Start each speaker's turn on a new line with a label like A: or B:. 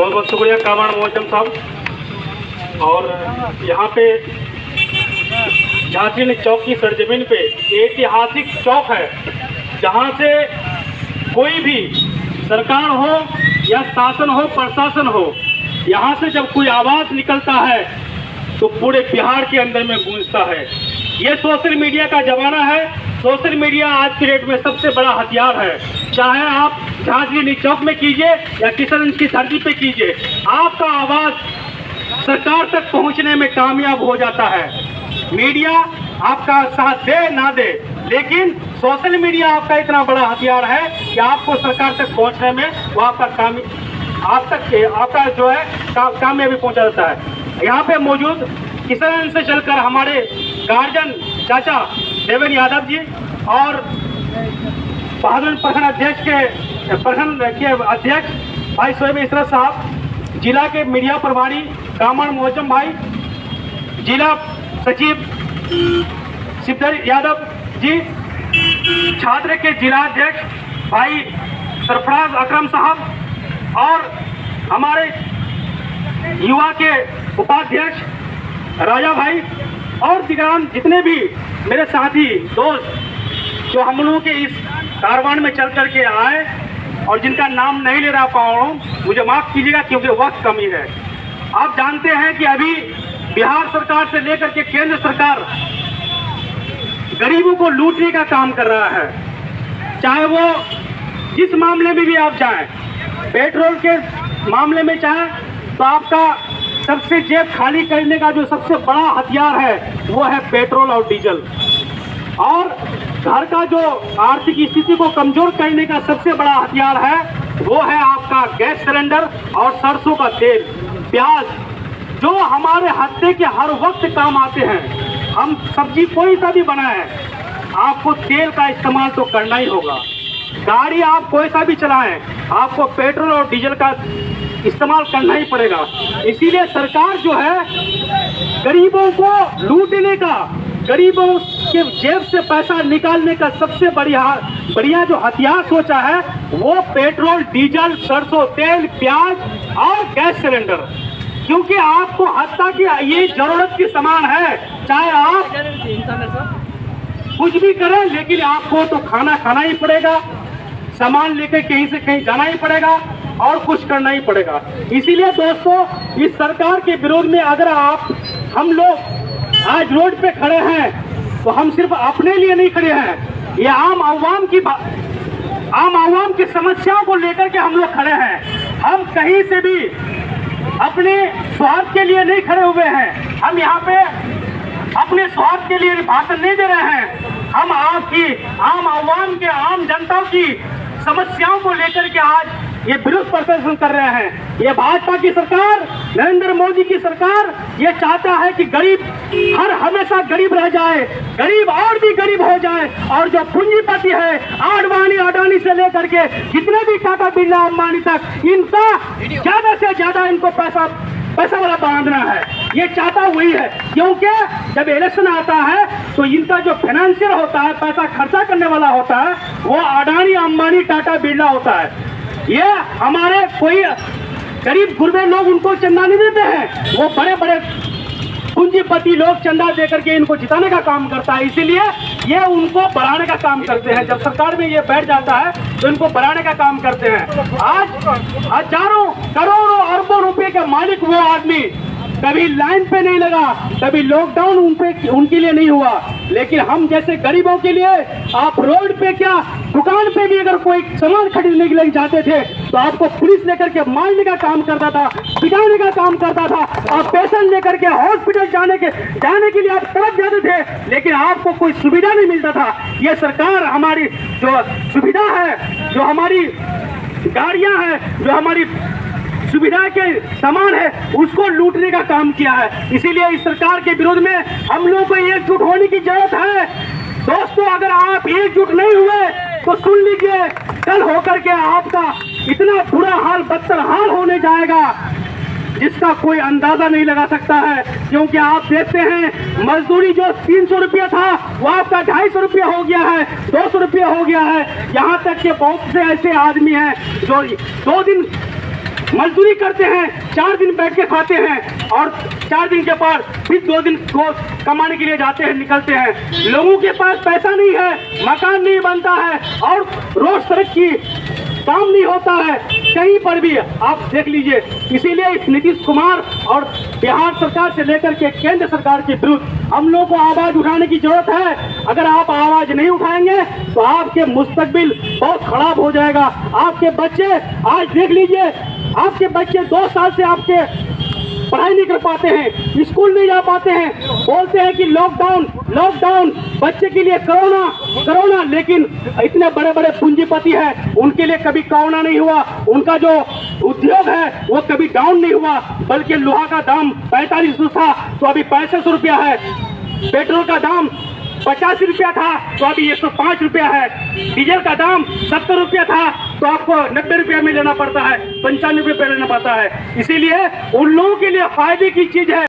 A: बहुत बहुत शुक्रिया कामरान मोहम्मद साहब। और यहाँ पे झांसी चौक की सरजमीन पे ऐतिहासिक चौक है, जहाँ से कोई भी सरकार हो या शासन हो, प्रशासन हो, यहाँ से जब कोई आवाज़ निकलता है तो पूरे बिहार के अंदर में गूंजता है। ये सोशल मीडिया का ज़माना है। सोशल मीडिया आज की डेट में सबसे बड़ा हथियार है। चाहे आप झांसी चौक में कीजिए या किशनगंज की धरती पे कीजिए, आपका आवाज़ सरकार तक पहुंचने में कामयाब हो जाता है। मीडिया आपका साथ दे ना दे, लेकिन सोशल मीडिया आपका इतना बड़ा हथियार है कि आपको सरकार तक पहुंचने में वो आपका आपका जो है कामयाबी पहुंचा देता है। यहाँ पे मौजूद किशनगंज से चलकर हमारे गार्जियन चाचा देवेंद्र यादव जी और बहादुर प्रखंड अध्यक्ष के अध्यक्ष भाई शोएब इसरत साहब, जिला के मीडिया प्रभारी कामरान मोहम्मद भाई, जिला सचिव शिवधर यादव जी, छात्र के जिला अध्यक्ष भाई सरफराज अकरम साहब और हमारे युवा के उपाध्यक्ष राजा भाई और दिगान जितने भी मेरे साथी दोस्त जो हम लोगों के इस कारवान में चल कर के आए और जिनका नाम नहीं ले रहा पाऊँ, मुझे माफ़ कीजिएगा क्योंकि वक्त कमी है। आप जानते हैं कि अभी बिहार सरकार से लेकर के केंद्र सरकार गरीबों को लूटने का काम कर रहा है। चाहे वो जिस मामले में भी आप जाएं, पेट्रोल के मामले में चाहे तो आपका सबसे जेब खाली करने का जो सबसे बड़ा हथियार है वो है पेट्रोल और डीजल, और घर का जो आर्थिक स्थिति को कमजोर करने का सबसे बड़ा हथियार है वो है आपका गैस सिलेंडर और सरसों का तेल, प्याज, जो हमारे हफ्ते के हर वक्त काम आते हैं। हम सब्जी कोई सा भी बनाएं, आपको तेल का इस्तेमाल तो करना ही होगा। गाड़ी आप कोई सा भी चलाएं, आपको पेट्रोल और डीजल का इस्तेमाल करना ही पड़ेगा। इसीलिए सरकार जो है गरीबों को लूटने का, गरीबों के जेब से पैसा निकालने का सबसे बढ़िया जो हथियार सोचा है वो पेट्रोल, डीजल, सरसों तेल, प्याज और गैस सिलेंडर। क्योंकि आपको हत्या की ये जरूरत की सामान है, चाहे आप कुछ भी करें लेकिन आपको तो खाना ही पड़ेगा, सामान लेकर कहीं से कहीं जाना ही पड़ेगा और कुछ करना ही पड़ेगा। इसीलिए दोस्तों, इस सरकार के विरोध में अगर हम लोग आज रोड पे खड़े हैं तो हम सिर्फ अपने लिए नहीं खड़े हैं, ये आम आवाम की समस्याओं को लेकर के हम लोग खड़े हैं। हम कहीं से भी अपने स्वार्थ के लिए नहीं खड़े हुए हैं। हम यहाँ पे अपने स्वार्थ के लिए भाषण नहीं दे रहे हैं। हम आपकी आम आवाम के, आम जनता की समस्याओं को लेकर के आज ये विरोध प्रदर्शन कर रहे हैं। ये भाजपा की सरकार, नरेंद्र मोदी की सरकार ये चाहता है कि गरीब हमेशा गरीब रह जाए, गरीब और भी गरीब हो जाए, और जो पूंजीपति है आडवाणी अडानी से लेकर के जितने भी टाटा बिरला अंबानी तक, इनका ज्यादा से ज्यादा इनको पैसा वाला बांधना है। ये चाहता वही है, क्योंकि जब इलेक्शन आता है तो इनका जो फाइनेंशियल होता है, पैसा खर्चा करने वाला होता है, वो अडानी अंबानी टाटा बिरला होता है। ये हमारे कोई गरीब गुरबे लोग उनको चंदा नहीं देते हैं, वो बड़े बड़े पूंजीपति लोग चंदा देकर के इनको जिताने का काम करता है। इसीलिए ये उनको बढ़ाने का काम करते हैं। जब सरकार में ये बैठ जाता है तो इनको बढ़ाने का काम करते हैं। आज हजारों करोड़ों अरबों रुपए के मालिक वो आदमी कभी लाइन पे नहीं लगा, कभी लॉकडाउन उनके लिए नहीं हुआ, लेकिन हम जैसे गरीबों के लिए आप रोड पे क्या दुकान पे भी अगर कोई सामान खरीदने के लिए जाते थे तो आपको पुलिस लेकर के मारने का काम करता था, पिटाने का काम करता था, और पेशेंट लेकर के हॉस्पिटल जाने के लिए आप तड़प जाते थे, लेकिन आपको कोई सुविधा नहीं मिलता था। ये सरकार हमारी जो सुविधा है, जो हमारी गाड़ियां हैं, जो हमारी सुविधा के सामान है, उसको लूटने का काम किया है। इसीलिए इस सरकार के विरोध में हम लोगों को एकजुट होने की जरूरत है। दोस्तों, अगर आप एकजुट नहीं हुए तो सुन लीजिए, कल होकर के आपका इतना बुरा हाल, बदतर हाल होने जाएगा जिसका कोई अंदाजा नहीं लगा सकता है। क्योंकि आप देखते हैं मजदूरी जो 300 रुपया था वो आपका 250 रुपया हो गया है, 200 रुपया हो गया है। यहाँ तक कि बहुत से ऐसे आदमी हैं जो 2 दिन मजदूरी करते हैं, 4 दिन बैठ के खाते हैं और 4 दिन के बाद फिर 2 दिन को कमाने के लिए जाते हैं, निकलते हैं। लोगों के पास पैसा नहीं है, मकान नहीं बनता है और रोड सड़क की काम नहीं होता है कहीं पर भी, आप देख लीजिए। इसीलिए इस नीतीश कुमार और बिहार सरकार से लेकर के केंद्र सरकार के विरुद्ध हम लोग को आवाज उठाने की जरूरत है। अगर आप आवाज नहीं उठाएंगे तो आपके मुस्तकबिल बहुत खराब हो जाएगा। आपके बच्चे आज देख लीजिए, आपके बच्चे 2 साल से आपके पढ़ाई नहीं कर पाते हैं, स्कूल नहीं जा पाते हैं, बोलते हैं कि लॉकडाउन लॉकडाउन, बच्चे के लिए कोरोना कोरोना, लेकिन इतने बड़े बड़े पूंजीपति हैं, उनके लिए कभी कोरोना नहीं हुआ। उनका जो उद्योग है वो कभी डाउन नहीं हुआ, बल्कि लोहा का दाम 45 था तो अभी 65 रुपया है, पेट्रोल का दाम 85 रुपया था तो अभी 105 रुपया है, डीजल का दाम 70 रुपया था तो आपको 90 रुपया में लेना पड़ता है, 95 रुपया लेना पड़ता है। इसीलिए उन लोगों के लिए फायदे की चीज है।